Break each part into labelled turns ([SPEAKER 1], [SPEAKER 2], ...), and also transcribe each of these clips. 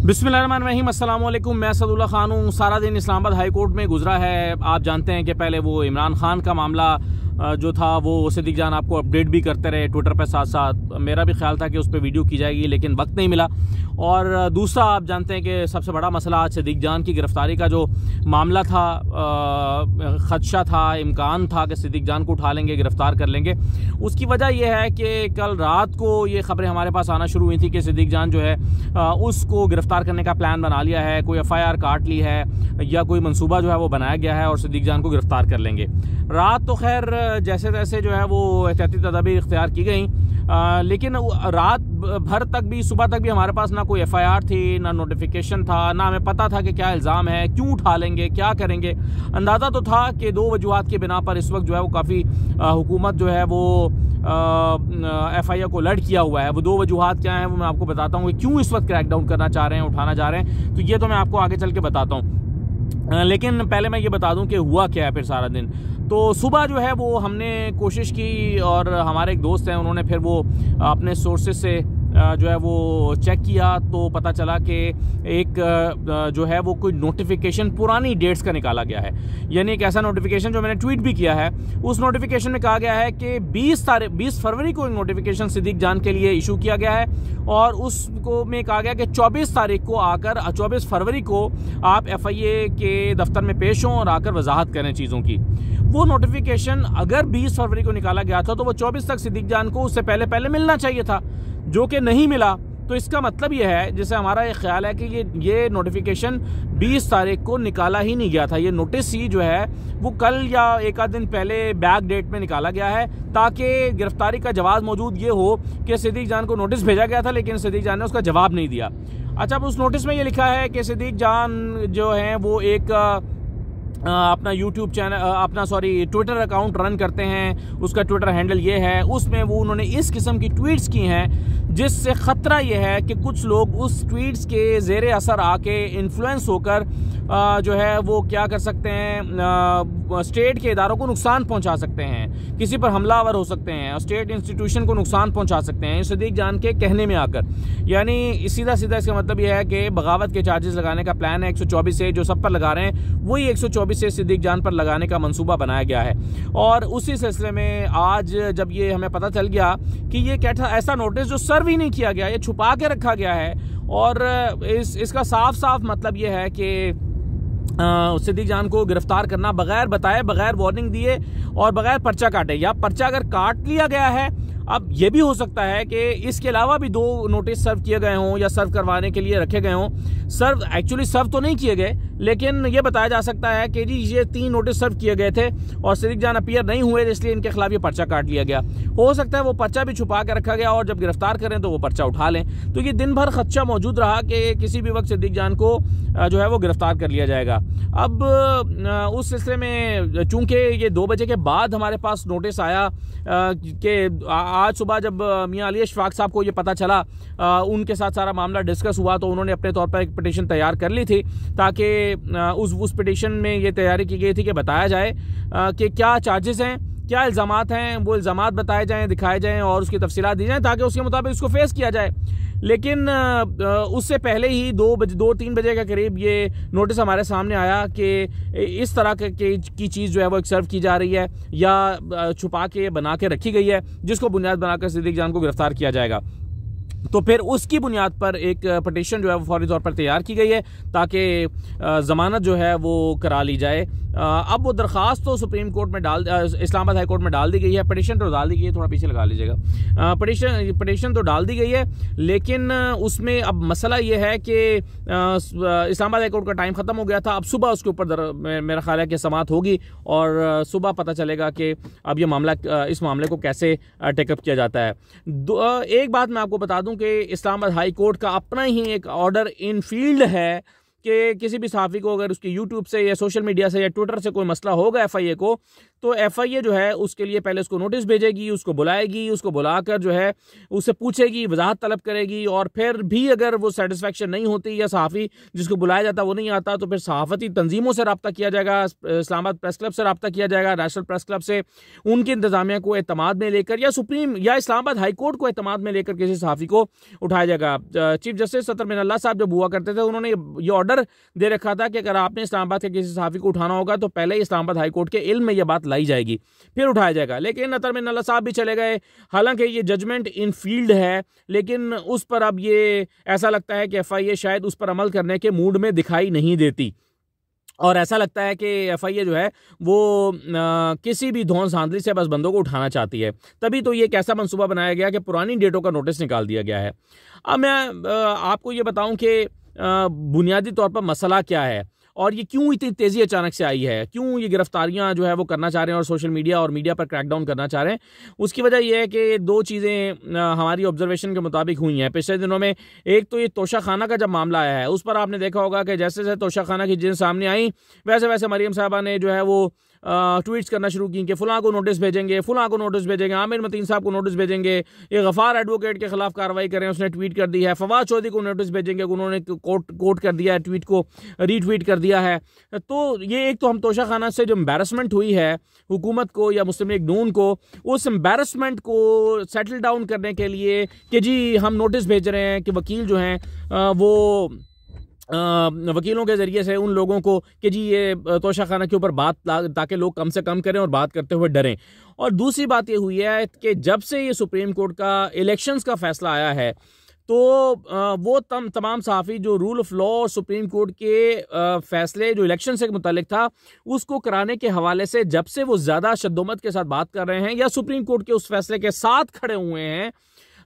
[SPEAKER 1] बिस्मिल्लाहिर्रहमानिर्रहीम, अस्सलाम वालेकुम। मैं सदुल्ला खान हूँ। सारा दिन इस्लामाबाद हाई कोर्ट में गुजरा है। आप जानते हैं कि पहले वो इमरान खान का मामला जो था वो सिद्दीक जान आपको अपडेट भी करते रहे ट्विटर पर साथ साथ। मेरा भी ख्याल था कि उस पर वीडियो की जाएगी लेकिन वक्त नहीं मिला। और दूसरा आप जानते हैं कि सबसे बड़ा मसला आज सिद्दीक जान की गिरफ्तारी का जो मामला था, खदशा था, इम्कान था कि सिद्दीक जान को उठा लेंगे, गिरफ्तार कर लेंगे। उसकी वजह यह है कि कल रात को ये खबरें हमारे पास आना शुरू हुई थी कि सिद्दीक जान जो है उसको गिरफ्तार करने का प्लान बना लिया है, कोई FIR काट ली है या कोई मंसूबा जो है वो बनाया गया है और सिद्दीक जान को गिरफ्तार कर लेंगे। रात तो खैर जैसे तैसे जो है वो एहतियाती तदाबीर इख्तियार की गई, लेकिन रात भर तक भी, सुबह तक भी हमारे पास ना कोई FIR थी, ना नोटिफिकेशन था, ना हमें पता था कि क्या इल्ज़ाम है, क्यों उठा लेंगे, क्या करेंगे। अंदाज़ा तो था कि दो वजूहात की बिना पर इस वक्त जो है वो काफ़ी हुकूमत जो है वो FIR को अलर्ट किया हुआ है। वो दो वजूहात क्या हैं वो मैं आपको बताता हूँ कि क्यों इस वक्त क्रैकडाउन करना चाह रहे हैं, उठाना चाह रहे हैं। तो ये तो मैं आपको आगे चल के बताता हूँ, लेकिन पहले मैं ये बता दूं कि हुआ क्या है फिर सारा दिन। तो सुबह जो है वो हमने कोशिश की और हमारे एक दोस्त हैं, उन्होंने फिर वो अपने सोर्सेज से जो है वो चेक किया तो पता चला कि एक जो है वो कोई नोटिफिकेशन पुरानी डेट्स का निकाला गया है। यानी एक ऐसा नोटिफिकेशन जो मैंने ट्वीट भी किया है, उस नोटिफिकेशन में कहा गया है कि 20 फरवरी को एक नोटिफिकेशन सिद्दीक जान के लिए इशू किया गया है और उसको में कहा गया कि 24 तारीख को आकर 24 फरवरी को आप FIA के दफ्तर में पेश हों और आकर वजाहत करें चीज़ों की। वो नोटिफिकेशन अगर 20 फरवरी को निकाला गया था तो वो 24 तक सिद्दीक जान को उससे पहले मिलना चाहिए था, जो कि नहीं मिला। तो इसका मतलब ये है, जैसे हमारा ये ख्याल है कि ये नोटिफिकेशन 20 तारीख को निकाला ही नहीं गया था। ये नोटिस ही जो है वो कल या एक आध दिन पहले बैक डेट में निकाला गया है ताकि गिरफ्तारी का जवाब मौजूद ये हो कि सिद्दीक जान को नोटिस भेजा गया था लेकिन सिद्दीक जान ने उसका जवाब नहीं दिया। अच्छा, अब उस नोटिस में ये लिखा है कि सिद्दीक जान जो है वो एक अपना YouTube channel Twitter account run करते हैं, उसका ट्विटर हैंडल ये है। उसमें वो उन्होंने इस किस्म की ट्वीट्स की हैं जिससे ख़तरा ये है कि कुछ लोग उस ट्वीट्स के ज़ेरे असर आके इन्फ्लुएंस होकर जो है वो क्या कर सकते हैं, स्टेट के इदारों को नुकसान पहुंचा सकते हैं, किसी पर हमलावर हो सकते हैं, स्टेट इंस्टीट्यूशन को नुकसान पहुंचा सकते हैं सिद्दीक जान के कहने में आकर। यानी सीधा सीधा इसका मतलब यह है कि बगावत के चार्जेस लगाने का प्लान है 124 से, जो सब पर लगा रहे हैं वही 124 से सिद्दीक जान पर लगाने का मंसूबा बनाया गया है। और उसी सिलसिले में आज जब ये हमें पता चल गया कि ये क्या था, ऐसा नोटिस जो सर्व ही नहीं किया गया, ये छुपा के रखा गया है और इसका साफ साफ मतलब ये है कि सिद्दीक जान को गिरफ्तार करना बगैर बताए, बगैर वार्निंग दिए और बगैर पर्चा काटे, या पर्चा अगर काट लिया गया है, अब ये भी हो सकता है कि इसके अलावा भी 2 नोटिस सर्व किए गए हों या सर्व करवाने के लिए रखे गए हों। सर्व तो नहीं किए गए, लेकिन ये बताया जा सकता है कि जी ये 3 नोटिस सर्व किए गए थे और सिद्दीक जान अपीयर नहीं हुए, इसलिए इनके खिलाफ ये पर्चा काट लिया गया। हो सकता है वो पर्चा भी छुपा के रखा गया और जब गिरफ्तार करें तो वो पर्चा उठा लें। तो ये दिन भर खदशा मौजूद रहा कि किसी भी वक्त सिद्दीक जान को जो है वो गिरफ्तार कर लिया जाएगा। अब उस सिलसिले में चूंकि ये 2 बजे के बाद हमारे पास नोटिस आया कि आज सुबह जब मियां अली अशफाक साहब को ये पता चला, उनके साथ सारा मामला डिस्कस हुआ तो उन्होंने अपने तौर पर एक पिटीशन तैयार कर ली थी ताकि उस पिटीशन में ये तैयारी की गई थी कि बताया जाए कि क्या चार्जेस हैं, क्या इल्ज़ामात हैं, वो इल्ज़ामात बताए जाएं, दिखाए जाएं और उसकी तफसीलात दी जाएं ताकि उसके मुताबिक उसको फेस किया जाए। लेकिन उससे पहले ही 2-3 बजे के करीब ये नोटिस हमारे सामने आया कि इस तरह की चीज़ जो है वो एक सर्व की जा रही है या छुपा के बना के रखी गई है जिसको बुनियाद बनाकर सिद्दीक जान को गिरफ्तार किया जाएगा। तो फिर उसकी बुनियाद पर एक पिटीशन जो है वो फौरी तौर पर तैयार की गई है ताकि ज़मानत जो है वो करा ली जाए। अब वो दरख्वास्त तो सुप्रीम कोर्ट में इस्लामाबाद हाई कोर्ट में डाल दी गई है, पिटीशन तो डाल दी गई है, थोड़ा पीछे लगा लीजिएगा, पिटीशन तो डाल दी गई है, लेकिन उसमें अब मसला ये है कि इस्लामाबाद हाई कोर्ट का टाइम ख़त्म हो गया था। अब सुबह उसके ऊपर मेरा ख्याल है कि समाअत होगी और सुबह पता चलेगा कि अब ये इस मामले को कैसे टेकअप किया जाता है। एक बात मैं आपको बता दूं कि इस्लामाबाद हाई कोर्ट का अपना ही एक ऑर्डर इन फील्ड है कि किसी भी सहाफ़ी को अगर उसके यूट्यूब से या सोशल मीडिया से या ट्विटर से कोई मसला होगा FIA को, तो FIA जो है उसके लिए पहले उसको नोटिस भेजेगी, उसको बुलाएगी, उसको बुलाकर जो है उससे पूछेगी, वजाहत तलब करेगी, और फिर भी अगर वो सेटिस्फेक्शन नहीं होती या सहाफ़ी जिसको बुलाया जाता वो नहीं आता, तो फिर सहाफ़ती तंजीमों से रब्ता किया जाएगा, इस्लामाबाद प्रेस क्लब से रब्ता किया जाएगा, नेशनल प्रेस क्लब से, उनकी इंतजामिया को एतमाद में लेकर या सुप्रीम या इस्लामाबाद हाई कोर्ट को एतमाद में लेकर किसी सहाफ़ी को उठाया जाएगा। चीफ जस्टिस सतर मिनल्लाह साहब जब हुआ करते थे, उन्होंने ये ऑर्डर दे रखा था कि अगर आपने इस्लामाबाद के किसी सहाफ़ी को उठाना होगा तो पहले इस्लामाबाद हाई कोर्ट के इल्म में यह बात लाई जाएगी, फिर उठाया जाएगा। लेकिन अतर मिनल्लाह साहब भी चले गए, हालांकि ये जजमेंट इन फील्ड है, लेकिन उस पर अब ये ऐसा लगता है कि FIA शायद उस पर अमल करने के मूड में दिखाई नहीं देती, और ऐसा लगता है कि FIA जो है वो किसी भी धौंस धांधली से बस बंदों को उठाना चाहती है। तभी तो ये एक ऐसा मंसूबा बनाया गया कि पुरानी डेटों का नोटिस निकाल दिया गया है। अब मैं आपको ये बताऊं कि बुनियादी तौर पर मसला क्या है और ये क्यों इतनी तेज़ी अचानक से आई है, क्यों ये गिरफ्तारियां जो है वो करना चाह रहे हैं और सोशल मीडिया और मीडिया पर क्रैकडाउन करना चाह रहे हैं। उसकी वजह यह है कि दो चीज़ें हमारी ऑब्जर्वेशन के मुताबिक हुई हैं पिछले दिनों में। एक तो ये तोशा खाना का जब मामला आया है, उस पर आपने देखा होगा कि जैसे जैसे तोशा खाना की चीज़ें सामने आई, वैसे वैसे मरीम साहबा ने जो है वो ट्वीट्स करना शुरू की कि फलां को नोटिस भेजेंगे, फलां को नोटिस भेजेंगे, आमिर मतीन साहब को नोटिस भेजेंगे, ये गफ़ार एडवोकेट के खिलाफ कार्रवाई करें, उसने ट्वीट कर दी है, फवाद चौधरी को नोटिस भेजेंगे, उन्होंने कोट कर दिया है, ट्वीट को रीट्वीट कर दिया है। तो ये एक तो हम तोशा खाना से जो एम्बैरसमेंट हुई है हुकूमत को या मुस्लिम लीग नून को, उस एम्बैरसमेंट को सेटल डाउन करने के लिए कि जी हम नोटिस भेज रहे हैं कि वकील जो हैं वो वकीलों के ज़रिए से उन लोगों को कि जी ये तोशा खाना के ऊपर बात, ताकि लोग कम से कम करें और बात करते हुए डरें। और दूसरी बात ये हुई है कि जब से ये सुप्रीम कोर्ट का इलेक्शंस का फैसला आया है, तो वो तमाम सहाफ़ी जो रूल ऑफ लॉ और सुप्रीम कोर्ट के फैसले जो इलेक्शन से मुतालिक था उसको कराने के हवाले से जब से वो ज़्यादा शद्दोमत के साथ बात कर रहे हैं या सुप्रीम कोर्ट के उस फैसले के साथ खड़े हुए हैं,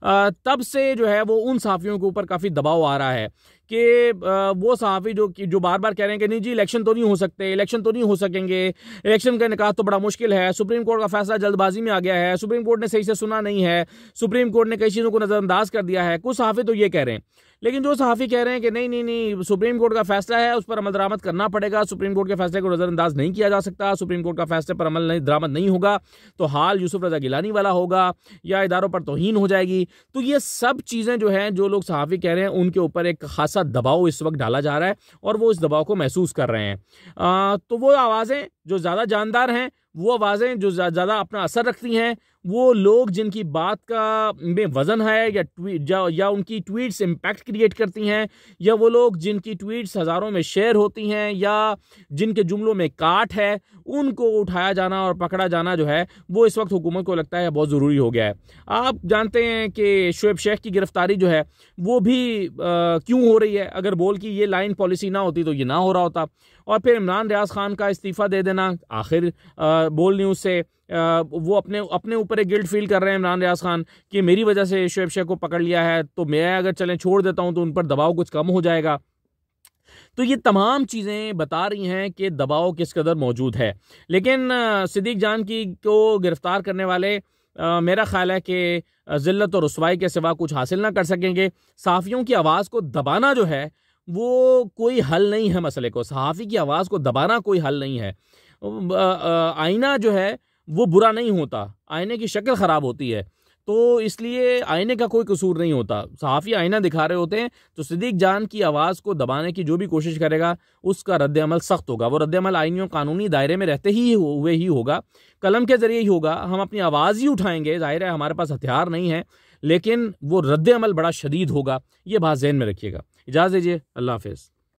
[SPEAKER 1] तब से जो है वो उन सहाफ़ियों के ऊपर काफ़ी दबाव आ रहा है कि वो सहाफ़ी जो बार बार कह रहे हैं कि नहीं जी इलेक्शन तो नहीं हो सकते, इलेक्शन तो नहीं हो सकेंगे, इलेक्शन का निकाह तो बड़ा मुश्किल है, सुप्रीम कोर्ट का फैसला जल्दबाजी में आ गया है, सुप्रीम कोर्ट ने सही से सुना नहीं है, सुप्रीम कोर्ट ने कई चीज़ों को नज़रअंदाज कर दिया है। कुछ सहाफ़ी तो ये कह रहे हैं, लेकिन जो सहाफ़ी कह रहे हैं कि नहीं सुप्रीम कोर्ट का फैसला है, उस पर अमल दरामद करना पड़ेगा, सुप्रीम कोर्ट के फैसले को नज़रअंदाज नहीं किया जा सकता, सुप्रीम कोर्ट का फैसले पर अमल दरामद नहीं होगा तो हाल यूसुफ रज़ा गिलानी वाला होगा या इदारों पर तौहीन हो जाएगी। तो ये सब चीज़ें जो हैं जो लोग सहाफ़ी कह रहे हैं उनके ऊपर एक खासा दबाव इस वक्त डाला जा रहा है और वो इस दबाव को महसूस कर रहे हैं। तो वो आवाज़ें जो ज़्यादा जानदार हैं, वो आवाज़ें जो ज़्यादा अपना असर रखती हैं, वो लोग जिनकी बात का में वज़न है या उनकी ट्वीट्स इम्पैक्ट क्रिएट करती हैं, या वो लोग जिनकी ट्वीट्स हज़ारों में शेयर होती हैं या जिनके जुमलों में काट है, उनको उठाया जाना और पकड़ा जाना जो है वो इस वक्त हुकूमत को लगता है बहुत ज़रूरी हो गया है। आप जानते हैं कि शुएब शेख की गिरफ्तारी जो है वो भी क्यों हो रही है। अगर बोल की ये लाइन पॉलिसी ना होती तो ये ना हो रहा होता। और फिर इमरान रियाज खान का इस्तीफ़ा दे देना, आखिर बोल न्यूज़ से वो अपने ऊपर एक गिल्ट फील कर रहे हैं इमरान रियाज खान कि मेरी वजह से शुएब शेख को पकड़ लिया है, तो मैं अगर चलें छोड़ देता हूं तो उन पर दबाव कुछ कम हो जाएगा। तो ये तमाम चीज़ें बता रही हैं कि दबाव किस कदर मौजूद है। लेकिन सिद्दीक जान को गिरफ्तार करने वाले मेरा ख्याल है कि ज़िल्लत और रुसवाई के सिवा कुछ हासिल ना कर सकेंगे। सहाफ़ियों की आवाज़ को दबाना जो है वो कोई हल नहीं है मसले को, सहाफ़ी की आवाज़ को दबाना कोई हल नहीं है। आईना जो है वो बुरा नहीं होता, आईने की शक्ल ख़राब होती है, तो इसलिए आईने का कोई कसूर नहीं होता। सहाफ़ी आईना दिखा रहे होते हैं, तो सिद्दीक जान की आवाज़ को दबाने की जो भी कोशिश करेगा उसका रद्द-ए-अमल सख्त होगा। वो रद्द-ए-अमल आईनी और कानूनी दायरे में रहते हुए ही होगा, कलम के ज़रिए ही होगा। हम अपनी आवाज़ ही उठाएंगे, जाहिर है हमारे पास हथियार नहीं है, लेकिन वो रद्द-ए-अमल बड़ा शदीद होगा। ये बात ज़हन में रखिएगा। इजाज़त दीजिए, अल्लाह हाफ़िज़।